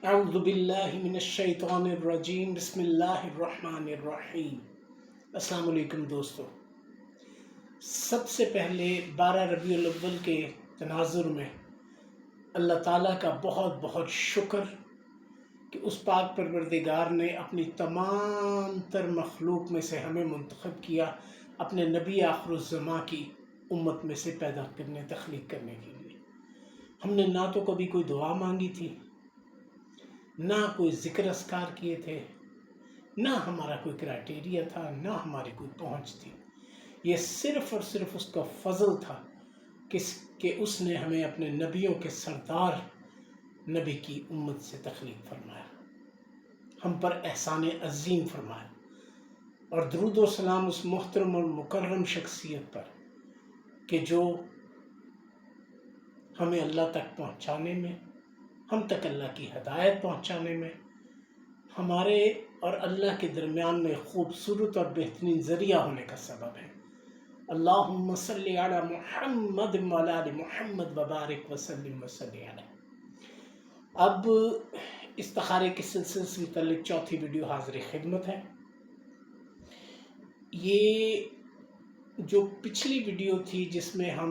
اعوذ باللہ من الشیطان الرجیم بسم اللہ الرحمن الرحیم۔ السلام علیکم دوستو، سب سے پہلے 12 ربیع الاول کے تناظر میں اللہ تعالیٰ کا بہت بہت شکر کہ اس پاک پروردگار نے اپنی تمام تر مخلوق میں سے ہمیں منتخب کیا اپنے نبی آخر الزماں کی امت میں سے پیدا کرنے، تخلیق کرنے کے لیے۔ ہم نے نہ تو کبھی کوئی دعا مانگی تھی، نہ کوئی ذکر اذکار کیے تھے، نہ ہمارا کوئی کرائٹیریا تھا، نہ ہماری کوئی پہنچ تھی۔ یہ صرف اور صرف اس کا فضل تھا کہ اس نے ہمیں اپنے نبیوں کے سردار نبی کی امت سے تخلیق فرمایا، ہم پر احسان عظیم فرمایا، اور درود و سلام اس محترم اور مکرم شخصیت پر کہ جو ہمیں اللہ تک پہنچانے میں، ہم تک اللہ کی ہدایت پہنچانے میں، ہمارے اور اللہ کے درمیان میں خوبصورت اور بہترین ذریعہ ہونے کا سبب ہے۔ اللہم صلی علی محمد وعلی آل محمد وبارک وسلم وصلی علیہ۔ اب استخارے کے سلسلے سے متعلق چوتھی ویڈیو حاضر خدمت ہے۔ یہ جو پچھلی ویڈیو تھی جس میں ہم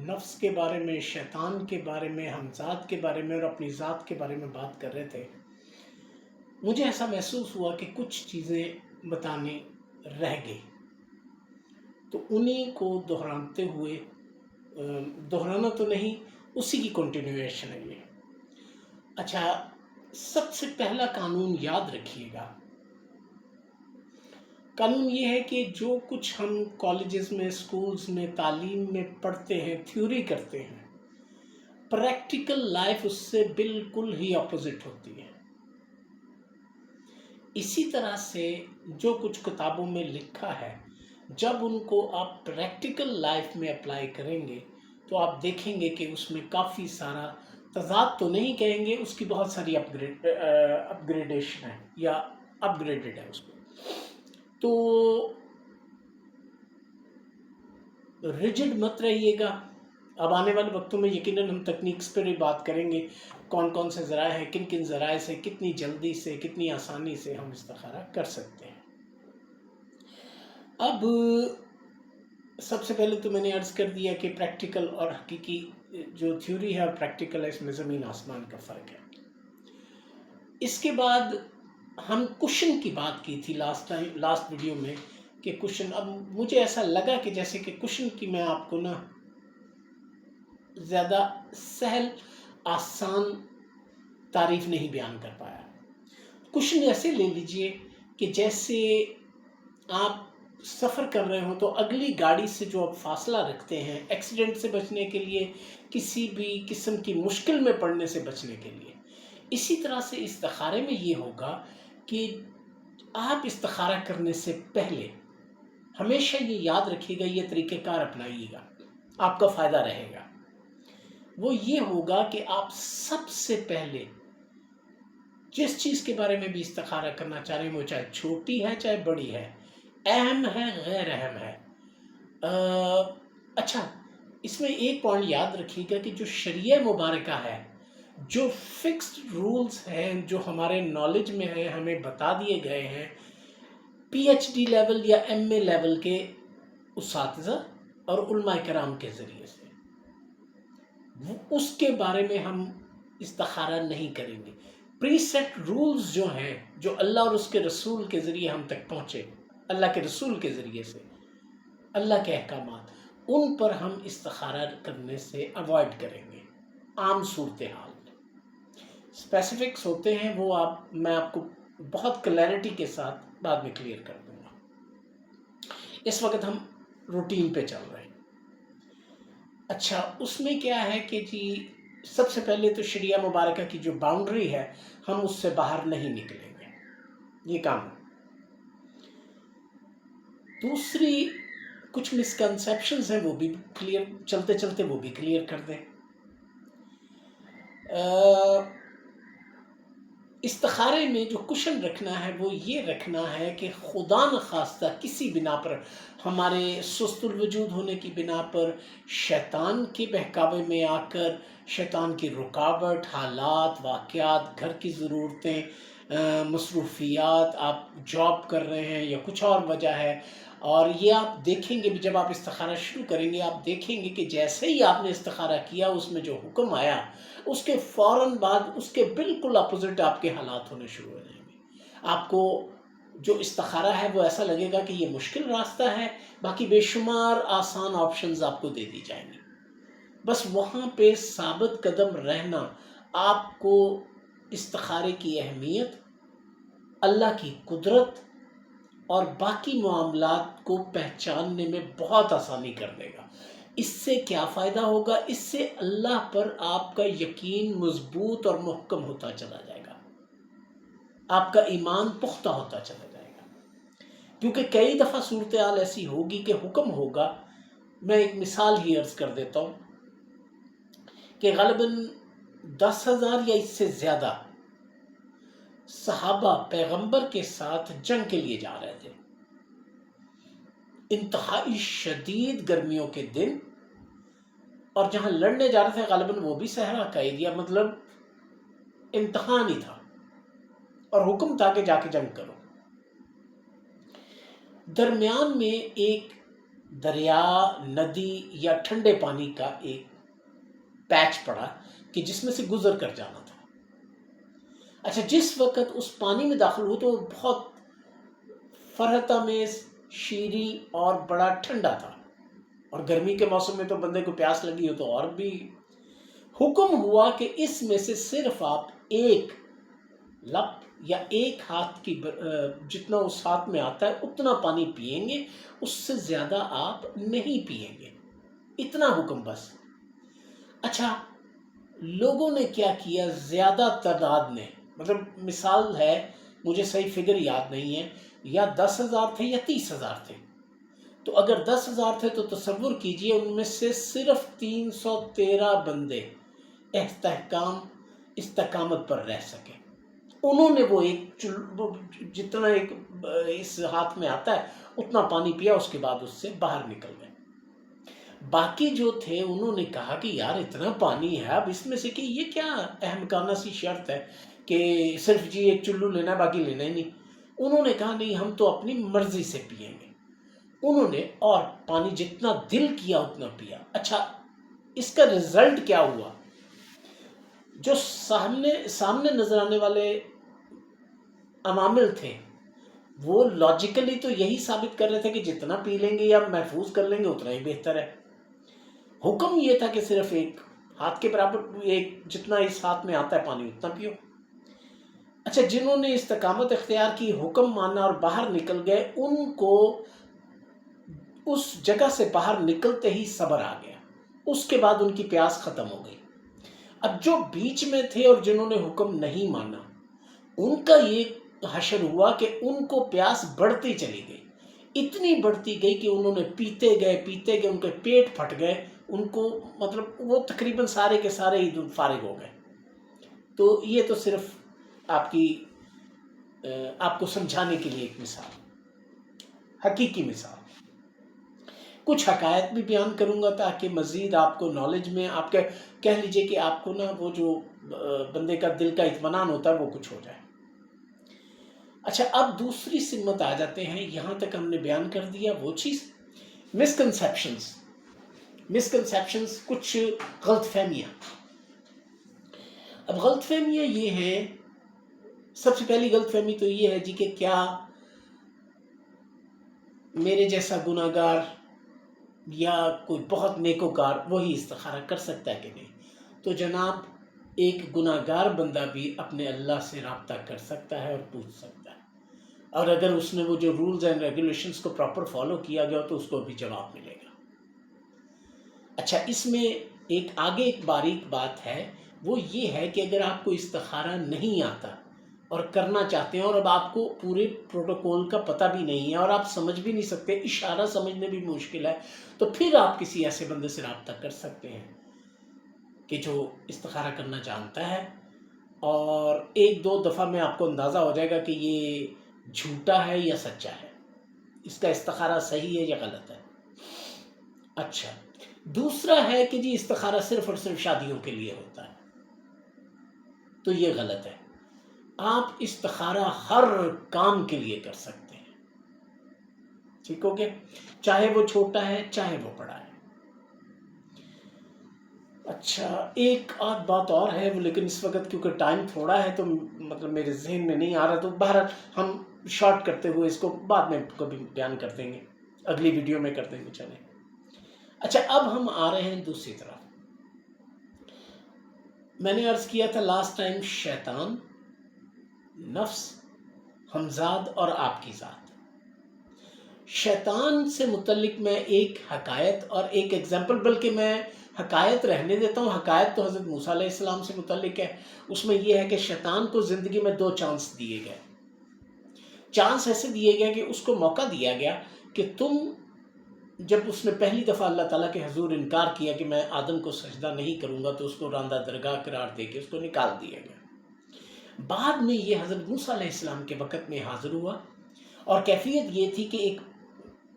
نفس کے بارے میں، شیطان کے بارے میں، ہم ذات کے بارے میں اور اپنی ذات کے بارے میں بات کر رہے تھے، مجھے ایسا محسوس ہوا کہ کچھ چیزیں بتانی رہ گئی، تو انہیں کو دہراتے ہوئے، دہرانا تو نہیں، اسی کی کنٹینیویشن ہے یہ۔ اچھا، سب سے پہلا قانون یاد رکھیے گا۔ قانون یہ ہے کہ جو کچھ ہم کالجز میں، سکولز میں، تعلیم میں پڑھتے ہیں، تھیوری کرتے ہیں، پریکٹیکل لائف اس سے بالکل ہی اپوزٹ ہوتی ہے۔ اسی طرح سے جو کچھ کتابوں میں لکھا ہے، جب ان کو آپ پریکٹیکل لائف میں اپلائی کریں گے تو آپ دیکھیں گے کہ اس میں کافی سارا تضاد تو نہیں کہیں گے، اس کی بہت ساری اپ گریڈیشن ہے یا اپ گریڈڈ ہے اس میں۔ تو ریجڈ مت رہیے گا۔ اب آنے والے وقتوں میں یقیناً ہم تکنیکس پر ہی بات کریں گے، کون کون سے ذرائع ہیں، کن کن ذرائع سے کتنی جلدی سے، کتنی آسانی سے ہم استخارہ کر سکتے ہیں۔ اب سب سے پہلے تو میں نے عرض کر دیا کہ پریکٹیکل اور حقیقی جو تھیوری ہے اور پریکٹیکل ہے، اس میں زمین آسمان کا فرق ہے۔ اس کے بعد ہم کوشن کی بات کی تھی لاسٹ ویڈیو میں، کہ کوشن، اب مجھے ایسا لگا کہ جیسے کہ کوشن کی میں آپ کو زیادہ سہل آسان تعریف نہیں بیان کر پایا۔ کوشن ایسے لے لیجئے کہ جیسے آپ سفر کر رہے ہوں تو اگلی گاڑی سے جو آپ فاصلہ رکھتے ہیں ایکسیڈنٹ سے بچنے کے لیے، کسی بھی قسم کی مشکل میں پڑنے سے بچنے کے لیے، اسی طرح سے استخارے میں یہ ہوگا کہ آپ استخارہ کرنے سے پہلے ہمیشہ یہ یاد رکھیے گا، یہ طریقہ کار اپنائیے گا، آپ کا فائدہ رہے گا۔ وہ یہ ہوگا کہ آپ سب سے پہلے جس چیز کے بارے میں بھی استخارہ کرنا چاہ رہے ہیں، وہ چاہے چھوٹی ہے چاہے بڑی ہے، اہم ہے غیر اہم ہے، اچھا، اس میں ایک پوائنٹ یاد رکھیے گا کہ جو شریعہ مبارکہ ہے، جو فکسڈ رولز ہیں، جو ہمارے نالج میں ہیں، ہمیں بتا دیے گئے ہیں پی ایچ ڈی لیول یا ایم اے لیول کے اساتذہ اور علماء کرام کے ذریعے سے، اس کے بارے میں ہم استخارہ نہیں کریں گے۔ پری سیٹ رولز جو ہیں، جو اللہ اور اس کے رسول کے ذریعے ہم تک پہنچے، اللہ کے رسول کے ذریعے سے، اللہ کے احکامات، ان پر ہم استخارہ کرنے سے اوائڈ کریں گے عام صورتحال میں۔ اسپیسیفکس ہوتے ہیں وہ میں آپ کو بہت کلیئرٹی کے ساتھ بعد میں کلیئر کر دوں گا۔ اس وقت ہم روٹین پہ چل رہے ہیں۔ اچھا، اس میں کیا ہے کہ جی سب سے پہلے تو شریعہ مبارکہ کی جو باؤنڈری ہے، ہم اس سے باہر نہیں نکلیں گے، یہ کام۔ دوسری کچھ مسکنسیپشنز ہیں، وہ بھی کلیئر چلتے چلتے وہ بھی کلیئر کر دیں۔ استخارے میں جو کشن رکھنا ہے وہ یہ رکھنا ہے کہ خدا نخواستہ کسی بنا پر، ہمارے سست الوجود ہونے کی بنا پر، شیطان کے بہکاوے میں آ کر، شیطان کی رکاوٹ، حالات، واقعات، گھر کی ضرورتیں، مصروفیات، آپ جاب کر رہے ہیں یا کچھ اور وجہ ہے، اور یہ آپ دیکھیں گے جب آپ استخارہ شروع کریں گے، آپ دیکھیں گے کہ جیسے ہی آپ نے استخارہ کیا اس میں جو حکم آیا، اس کے فوراً بعد اس کے بالکل اپوزٹ آپ کے حالات ہونے شروع ہو جائیں گے۔ آپ کو جو استخارہ ہے وہ ایسا لگے گا کہ یہ مشکل راستہ ہے، باقی بے شمار آسان آپشنز آپ کو دے دی جائیں گے۔ بس وہاں پہ ثابت قدم رہنا آپ کو استخارے کی اہمیت، اللہ کی قدرت اور باقی معاملات کو پہچاننے میں بہت آسانی کر دے گا۔ اس سے کیا فائدہ ہوگا؟ اس سے اللہ پر آپ کا یقین مضبوط اور محکم ہوتا چلا جائے گا، آپ کا ایمان پختہ ہوتا چلا جائے گا۔ کیونکہ کئی دفعہ صورتحال ایسی ہوگی کہ حکم ہوگا، میں ایک مثال ہی عرض کر دیتا ہوں کہ غالباً 10,000 یا اس سے زیادہ صحابہ پیغمبر کے ساتھ جنگ کے لیے جا رہے تھے، انتہائی شدید گرمیوں کے دن، اور جہاں لڑنے جا رہے تھے غالباً وہ بھی صحرا کا ایریا، مطلب امتحان ہی تھا، اور حکم تھا کہ جا کے جنگ کرو۔ درمیان میں ایک دریا، ندی یا ٹھنڈے پانی کا ایک پیچ پڑا کہ جس میں سے گزر کر جانا تھا۔ اچھا، جس وقت اس پانی میں داخل ہوئے تو وہ بہت فرحت آمیز، شیریں اور بڑا ٹھنڈا تھا، اور گرمی کے موسم میں تو بندے کو پیاس لگی ہو تو اور بھی۔ حکم ہوا کہ اس میں سے صرف آپ ایک لپ یا ایک ہاتھ کی جتنا اس ہاتھ میں آتا ہے اتنا پانی پئیں گے، اس سے زیادہ آپ نہیں پئیں گے، اتنا حکم بس۔ اچھا، لوگوں نے کیا کیا؟ زیادہ تعداد نے، مطلب مثال ہے، مجھے صحیح فگر یاد نہیں ہے، یا 10,000 تھے یا 30,000 تھے، تو اگر 10,000 تھے تو تصور کیجئے ان میں سے صرف 313 بندے استقامت پر رہ سکے۔ انہوں نے وہ جتنا ایک اس ہاتھ میں آتا ہے اتنا پانی پیا، اس کے بعد اس سے باہر نکل گئے۔ باقی جو تھے انہوں نے کہا کہ یار اتنا پانی ہے، اب اس میں سے کہ یہ کیا احمقانہ سی شرط ہے کہ صرف جی ایک چلو لینا ہے باقی لینا ہی نہیں۔ انہوں نے کہا نہیں، ہم تو اپنی مرضی سے پئیں گے۔ انہوں نے اور پانی جتنا دل کیا اتنا پیا۔ اچھا، اس کا رزلٹ کیا ہوا؟ جو سامنے نظر آنے والے عوامل تھے وہ لاجیکلی تو یہی ثابت کر رہے تھے کہ جتنا پی لیں گے یا محفوظ کر لیں گے اتنا ہی بہتر ہے۔ حکم یہ تھا کہ صرف ایک ہاتھ کے برابر، ایک جتنا اس ہاتھ میں آتا ہے پانی اتنا پیو۔ اچھا، جنہوں نے استقامت اختیار کی، حکم مانا اور باہر نکل گئے، ان کو اس جگہ سے باہر نکلتے ہی صبر آ گیا، اس کے بعد ان کی پیاس ختم ہو گئی۔ اب جو بیچ میں تھے اور جنہوں نے حکم نہیں مانا، ان کا یہ حشر ہوا کہ ان کو پیاس بڑھتی چلی گئی، اتنی بڑھتی گئی کہ انہوں نے پیتے گئے، ان کے پیٹ پھٹ گئے، ان کو مطلب وہ تقریباً سارے کے سارے ہی فارغ ہو گئے۔ تو یہ تو صرف آپ کو سمجھانے کے لیے ایک مثال، حقیقی مثال۔ کچھ حقائق بھی بیان کروں گا تاکہ مزید آپ کو نالج میں، آپ کہہ لیجئے کہ آپ کو نا وہ جو بندے کا دل کا اطمینان ہوتا ہے وہ کچھ ہو جائے۔ اچھا، اب دوسری سمت آ جاتے ہیں۔ یہاں تک ہم نے بیان کر دیا وہ چیز، مسکنسیپشنز، کچھ غلط فہمیاں۔ اب غلط فہمیاں یہ ہیں، سب سے پہلی غلط فہمی تو یہ ہے جی کہ کیا میرے جیسا گناہ گار یا کوئی بہت نیکوکار وہی استخارہ کر سکتا ہے کہ نہیں؟ تو جناب، ایک گناہ گار بندہ بھی اپنے اللہ سے رابطہ کر سکتا ہے اور پوچھ سکتا ہے، اور اگر اس نے وہ جو رولز اینڈ ریگولیشنز کو پراپر فالو کیا گیا تو اس کو بھی جواب ملے گا۔ اچھا، اس میں ایک باریک بات ہے، وہ یہ ہے کہ اگر آپ کو استخارہ نہیں آتا اور کرنا چاہتے ہیں، اور اب آپ کو پورے پروٹوکول کا پتہ بھی نہیں ہے اور آپ سمجھ بھی نہیں سکتے، اشارہ سمجھنے بھی مشکل ہے، تو پھر آپ کسی ایسے بندے سے رابطہ کر سکتے ہیں کہ جو استخارہ کرنا جانتا ہے، اور ایک دو دفعہ میں آپ کو اندازہ ہو جائے گا کہ یہ جھوٹا ہے یا سچا ہے، اس کا استخارہ صحیح ہے یا غلط ہے۔ اچھا، دوسرا ہے کہ جی استخارہ صرف اور صرف شادیوں کے لیے ہوتا ہے، تو یہ غلط ہے۔ آپ استخارہ ہر کام کے لیے کر سکتے ہیں، ٹھیک ہو گیا، چاہے وہ چھوٹا ہے چاہے وہ بڑا ہے۔ اچھا، ایک آدھ بات اور ہے وہ، لیکن اس وقت کیونکہ ٹائم تھوڑا ہے تو مطلب میرے ذہن میں نہیں آ رہا، تو بہرحال ہم شارٹ کرتے ہوئے اس کو بعد میں کبھی بیان کر دیں گے، اگلی ویڈیو میں کر دیں گے، چلیں۔ اچھا، اب ہم آ رہے ہیں دوسری طرف۔ میں نے عرض کیا تھا لاسٹ ٹائم، شیطان، نفس، ہمزاد اور آپ کی ذات۔ شیطان سے متعلق میں ایک حکایت اور ایک ایگزامپل، بلکہ میں حکایت رہنے دیتا ہوں، حکایت تو حضرت موسیٰ علیہ السلام سے متعلق ہے۔ اس میں یہ ہے کہ شیطان کو زندگی میں 2 چانس دیے گئے۔ چانس ایسے دیے گئے کہ اس کو موقع دیا گیا کہ تم، جب اس نے پہلی دفعہ اللہ تعالیٰ کے حضور انکار کیا کہ میں آدم کو سجدہ نہیں کروں گا، تو اس کو راندہ درگاہ قرار دے کے اس کو نکال دیا گیا۔ بعد میں یہ حضرت موسیٰ علیہ السلام کے وقت میں حاضر ہوا، اور کیفیت یہ تھی کہ ایک،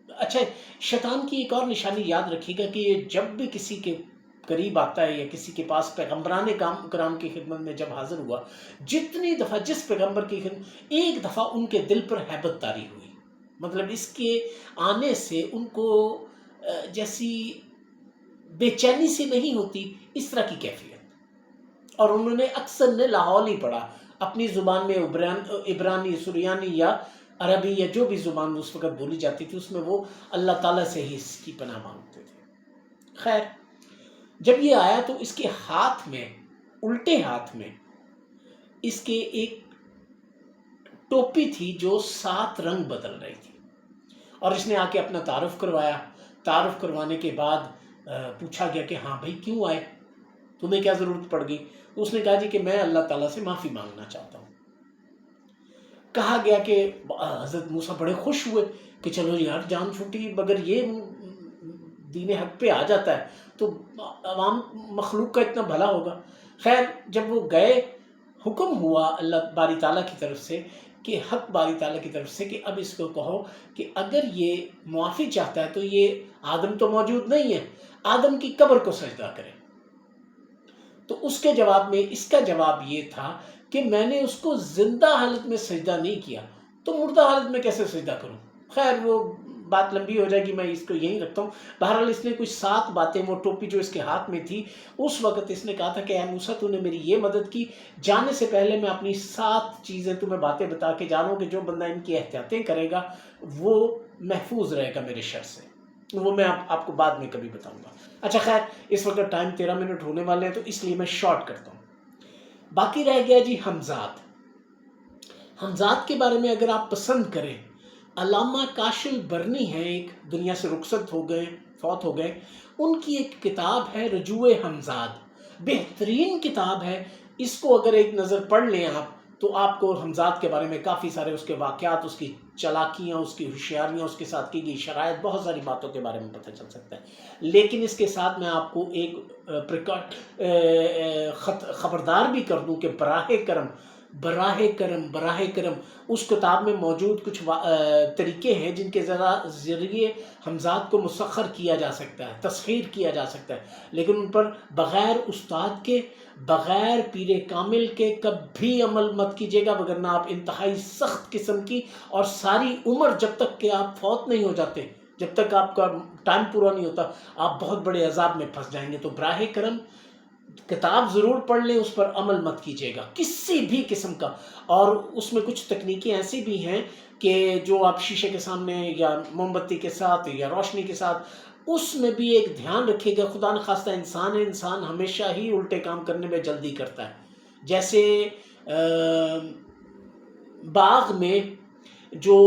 اچھا، شیطان کی ایک اور نشانی یاد رکھیے گا کہ یہ جب بھی کسی کے قریب آتا ہے یا کسی کے پاس پیغمبران کرام کی خدمت میں جب حاضر ہوا، جتنی دفعہ جس پیغمبر کی خدمت، ایک دفعہ ان کے دل پر ہیبت طاری ہوئی، مطلب اس کے آنے سے ان کو جیسی بے چینی سی نہیں ہوتی، اس طرح کی کیفیت، اور انہوں نے اکثر نے لاہور ہی پڑھا اپنی زبان میں، عبرانی، سریانی یا عربی یا جو بھی زبان اس وقت بولی جاتی تھی، اس میں وہ اللہ تعالیٰ سے ہی اس کی پناہ مانگتے تھے۔ خیر، جب یہ آیا تو اس کے ہاتھ میں، الٹے ہاتھ میں، اس کے ایک ٹوپی تھی جو 7 رنگ بدل رہی تھی، اور اس نے آ کے اپنا تعارف کروایا۔ تعارف کروانے کے بعد پوچھا گیا کہ ہاں بھائی کیوں آئے، تمہیں کیا ضرورت پڑ گئی؟ تو اس نے کہا جی کہ میں اللہ تعالیٰ سے معافی مانگنا چاہتا ہوں۔ کہا گیا کہ حضرت موسیٰ بڑے خوش ہوئے کہ چلو یار، جان چھوٹی، مگر یہ دین حق پہ آ جاتا ہے تو عوام مخلوق کا اتنا بھلا ہوگا۔ خیر، جب وہ گئے، حکم ہوا اللہ باری تعالیٰ کی طرف سے کہ حق باری تعالیٰ کی طرف سے کہ اب اس کو کہو کہ اگر یہ معافی چاہتا ہے تو یہ آدم تو موجود نہیں ہے، آدم کی قبر کو سجدہ کرے۔ تو اس کے جواب میں اس کا جواب یہ تھا کہ میں نے اس کو زندہ حالت میں سجدہ نہیں کیا، تو مردہ حالت میں کیسے سجدہ کروں؟ خیر، وہ بات لمبی ہو جائے گی، میں اس کو یہیں رکھتا ہوں۔ بہرحال اس نے کچھ 7 باتیں، وہ ٹوپی جو اس کے ہاتھ میں تھی، اس وقت اس نے کہا تھا کہ اے موسیٰ، تو نے میری یہ مدد کی، جانے سے پہلے میں اپنی 7 چیزیں تمہیں باتیں بتا کے جا رہا ہوں کہ جو بندہ ان کی احتیاطیں کرے گا وہ محفوظ رہے گا میرے شر سے، وہ میں آپ کو بعد میں کبھی بتاؤں گا۔ اچھا، خیر، اس وقت ٹائم 13 منٹ ہونے والے ہیں، تو اس لیے میں شارٹ کرتا ہوں۔ باقی رہ گیا جی حمزات۔ حمزات کے بارے میں اگر آپ پسند کریں، علامہ کاشل برنی ہیں، ایک دنیا سے رخصت ہو گئے، فوت ہو گئے، ان کی ایک کتاب ہے رجوع حمزاد، بہترین کتاب ہے۔ اس کو اگر ایک نظر پڑھ لیں آپ تو آپ کو حمزات کے بارے میں کافی سارے اس کے واقعات، اس کی چالاکیاں، اس کی ہوشیاریاں، اس کے ساتھ کی گئی شرائط، بہت ساری باتوں کے بارے میں پتہ چل سکتا ہے۔ لیکن اس کے ساتھ میں آپ کو ایک خبردار بھی کر دوں کہ براہ کرم اس کتاب میں موجود کچھ طریقے ہیں جن کے ذریعے حمزات کو مسخر کیا جا سکتا ہے، تسخیر کیا جا سکتا ہے، لیکن ان پر بغیر استاد کے، بغیر پیر کامل کے کبھی عمل مت کیجیے گا، وگرنہ آپ انتہائی سخت قسم کی، اور ساری عمر جب تک کہ آپ فوت نہیں ہو جاتے، جب تک آپ کا ٹائم پورا نہیں ہوتا، آپ بہت بڑے عذاب میں پھنس جائیں گے۔ تو براہ کرم کتاب ضرور پڑھ لیں، اس پر عمل مت کیجیے گا کسی بھی قسم کا۔ اور اس میں کچھ تکنیکیں ایسی بھی ہیں کہ جو آپ شیشے کے سامنے یا موم بتی کے ساتھ یا روشنی کے ساتھ، اس میں بھی ایک دھیان رکھیے گا، خدا نخواستہ انسان ہے، انسان ہمیشہ ہی الٹے کام کرنے میں جلدی کرتا ہے۔ جیسے باغ میں جو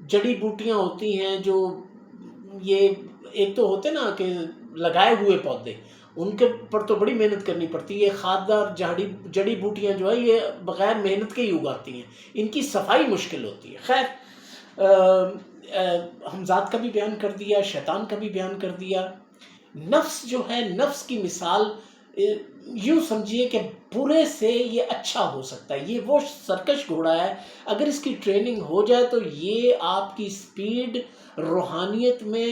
جڑی بوٹیاں ہوتی ہیں، جو یہ ایک تو ہوتے نا کہ لگائے ہوئے پودے، ان کے پر تو بڑی محنت کرنی پڑتی ہے۔ یہ خاددار جڑی بوٹیاں جو ہے یہ بغیر محنت کے ہی اگاتی ہیں، ان کی صفائی مشکل ہوتی ہے۔ خیر، حمزات کا بھی بیان کر دیا، شیطان کا بھی بیان کر دیا۔ نفس جو ہے، نفس کی مثال یوں سمجھیے کہ برے سے یہ اچھا ہو سکتا ہے. یہ وہ سرکش گھوڑا ہے، اگر اس کی ٹریننگ ہو جائے تو یہ آپ کی سپیڈ روحانیت میں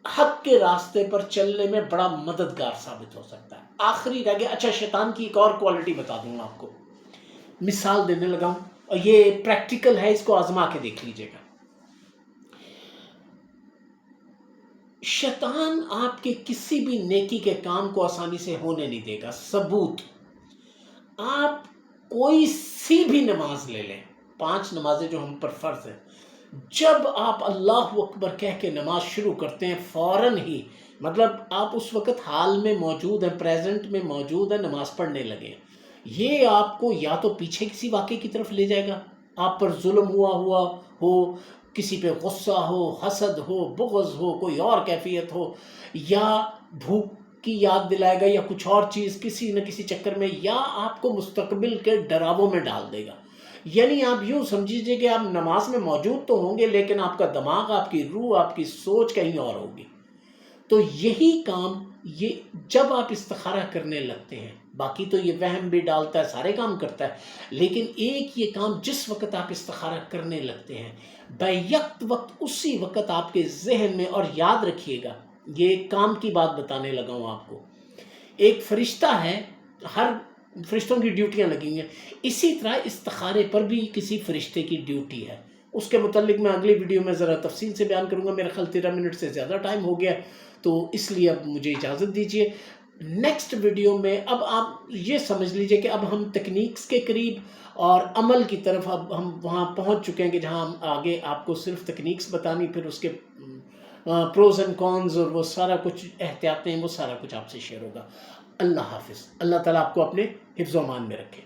حق کے راستے پر چلنے میں بڑا مددگار ثابت ہو سکتا ہے. آخری رہ گیا، اچھا شیطان کی ایک اور کوالٹی بتا دوں آپ کو، مثال دینے لگا ہوں، اور یہ پریکٹیکل ہے، اس کو آزما کے دیکھ لیجئے گا. شیطان آپ کے کسی بھی نیکی کے کام کو آسانی سے ہونے نہیں دے گا. ثبوت، آپ کوئی سی بھی نماز لے لیں، 5 نمازیں جو ہم پر فرض ہیں، جب آپ اللہ اکبر کہہ کے نماز شروع کرتے ہیں فوراً ہی، مطلب آپ اس وقت حال میں موجود ہیں، پریزنٹ میں موجود ہیں، نماز پڑھنے لگے، یہ آپ کو یا تو پیچھے کسی واقعے کی طرف لے جائے گا، آپ پر ظلم ہوا ہو، کسی پہ غصہ ہو، حسد ہو، بغض ہو، کوئی اور کیفیت ہو، یا بھوک کی یاد دلائے گا، یا کچھ اور چیز کسی نہ کسی چکر میں، یا آپ کو مستقبل کے ڈراووں میں ڈال دے گا. یعنی آپ یوں سمجھیجئے کہ آپ نماز میں موجود تو ہوں گے، لیکن آپ کا دماغ، آپ کی روح، آپ کی سوچ کہیں اور ہوگی. تو یہی کام یہ جب آپ استخارہ کرنے لگتے ہیں، باقی تو یہ وہم بھی ڈالتا ہے، سارے کام کرتا ہے، لیکن ایک یہ کام جس وقت آپ استخارہ کرنے لگتے ہیں، بیک وقت اسی وقت آپ کے ذہن میں، اور یاد رکھیے گا یہ ایک کام کی بات بتانے لگا ہوں آپ کو، ایک فرشتہ ہے، ہر فرشتوں کی ڈیوٹیاں لگی ہوئی ہیں، اسی طرح استخارے پر بھی کسی فرشتے کی ڈیوٹی ہے. اس کے متعلق میں اگلی ویڈیو میں ذرا تفصیل سے بیان کروں گا. میرے خیال 13 منٹ سے زیادہ ٹائم ہو گیا، تو اس لیے اب مجھے اجازت دیجیے. نیکسٹ ویڈیو میں اب آپ یہ سمجھ لیجئے کہ اب ہم تکنیکس کے قریب اور عمل کی طرف اب ہم وہاں پہنچ چکے ہیں کہ جہاں ہم آگے آپ کو صرف تکنیکس بتانی، پھر اس کے پروز اینڈ کونز اور وہ سارا کچھ احتیاطیں، وہ سارا کچھ آپ سے شیئر ہوگا. اللہ حافظ. اللہ تعالیٰ آپ کو اپنے حفظ و امان میں رکھے.